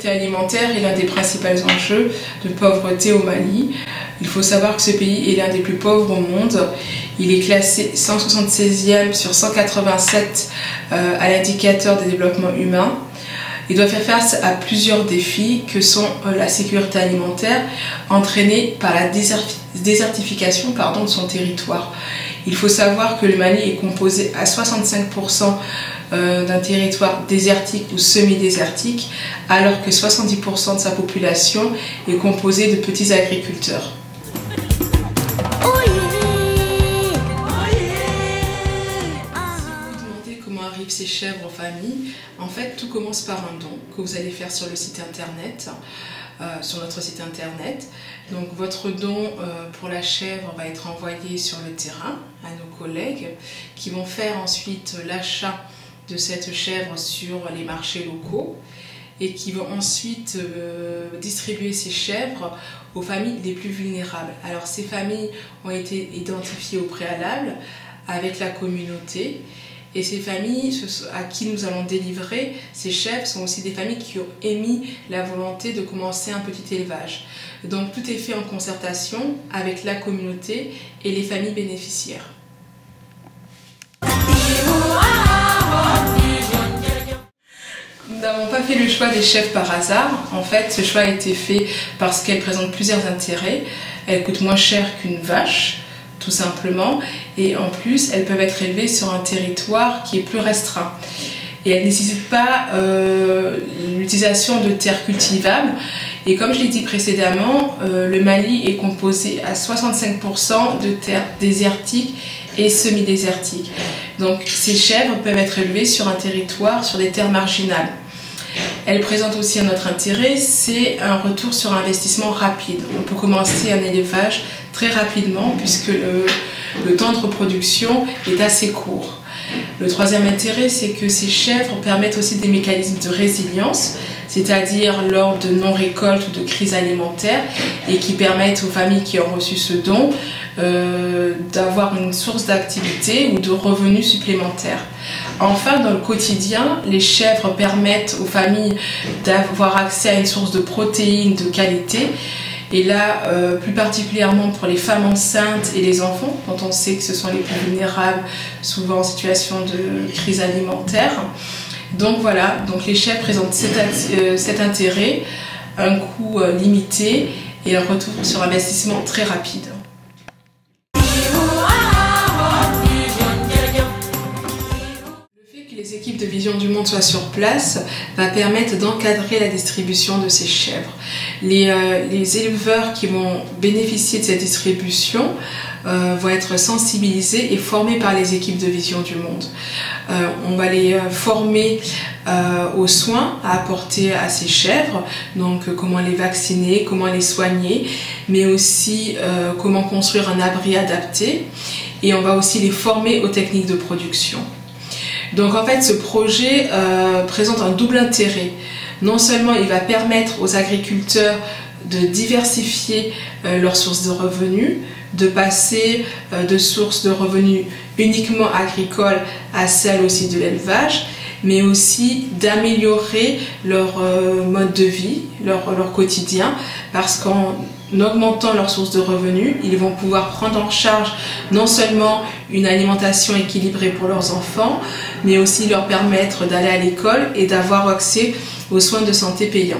sécurité alimentaire est l'un des principaux enjeux de pauvreté au Mali. Il faut savoir que ce pays est l'un des plus pauvres au monde. Il est classé 176e sur 187 à l'indicateur des développements humains. Il doit faire face à plusieurs défis que sont la sécurité alimentaire entraînée par la désertification de son territoire. Il faut savoir que le Mali est composé à 65% d'un territoire désertique ou semi-désertique, alors que 70% de sa population est composée de petits agriculteurs. Comment arrivent ces chèvres en famille? En fait, tout commence par un don que vous allez faire sur le site internet, sur notre site internet. Donc votre don pour la chèvre va être envoyé sur le terrain à nos collègues qui vont faire ensuite l'achat de cette chèvre sur les marchés locaux et qui vont ensuite distribuer ces chèvres aux familles les plus vulnérables. Alors ces familles ont été identifiées au préalable avec la communauté. Et ces familles à qui nous allons délivrer ces chèvres sont aussi des familles qui ont émis la volonté de commencer un petit élevage. Donc tout est fait en concertation avec la communauté et les familles bénéficiaires. Nous n'avons pas fait le choix des chèvres par hasard. En fait, ce choix a été fait parce qu'elles présentent plusieurs intérêts. Elles coûtent moins cher qu'une vache, tout simplement, et en plus elles peuvent être élevées sur un territoire qui est plus restreint et elles ne nécessitent pas l'utilisation de terres cultivables. Et comme je l'ai dit précédemment, le Mali est composé à 65% de terres désertiques et semi-désertiques. Donc ces chèvres peuvent être élevées sur un territoire, sur des terres marginales. Elles présentent aussi un autre intérêt, c'est un retour sur investissement rapide. On peut commencer un élevage très rapidement puisque le temps de reproduction est assez court. Le troisième intérêt, c'est que ces chèvres permettent aussi des mécanismes de résilience, c'est-à-dire lors de non-récolte ou de crise alimentaire, et qui permettent aux familles qui ont reçu ce don d'avoir une source d'activité ou de revenus supplémentaires. Enfin, dans le quotidien, les chèvres permettent aux familles d'avoir accès à une source de protéines de qualité. Et là, plus particulièrement pour les femmes enceintes et les enfants, dont on sait que ce sont les plus vulnérables, souvent en situation de crise alimentaire. Donc voilà, donc les chèvres présentent cet intérêt, un coût limité et un retour sur investissement très rapide. Les équipes de Vision du Monde soient sur place va permettre d'encadrer la distribution de ces chèvres. Les éleveurs qui vont bénéficier de cette distribution vont être sensibilisés et formés par les équipes de Vision du Monde. On va les former aux soins à apporter à ces chèvres, donc comment les vacciner, comment les soigner, mais aussi comment construire un abri adapté, et on va aussi les former aux techniques de production. Donc en fait, ce projet présente un double intérêt. Non seulement il va permettre aux agriculteurs de diversifier leurs sources de revenus, de passer de sources de revenus uniquement agricoles à celles aussi de l'élevage, mais aussi d'améliorer leur mode de vie, leur quotidien, parce qu'en augmentant leurs sources de revenus, ils vont pouvoir prendre en charge non seulement une alimentation équilibrée pour leurs enfants, mais aussi leur permettre d'aller à l'école et d'avoir accès aux soins de santé payants.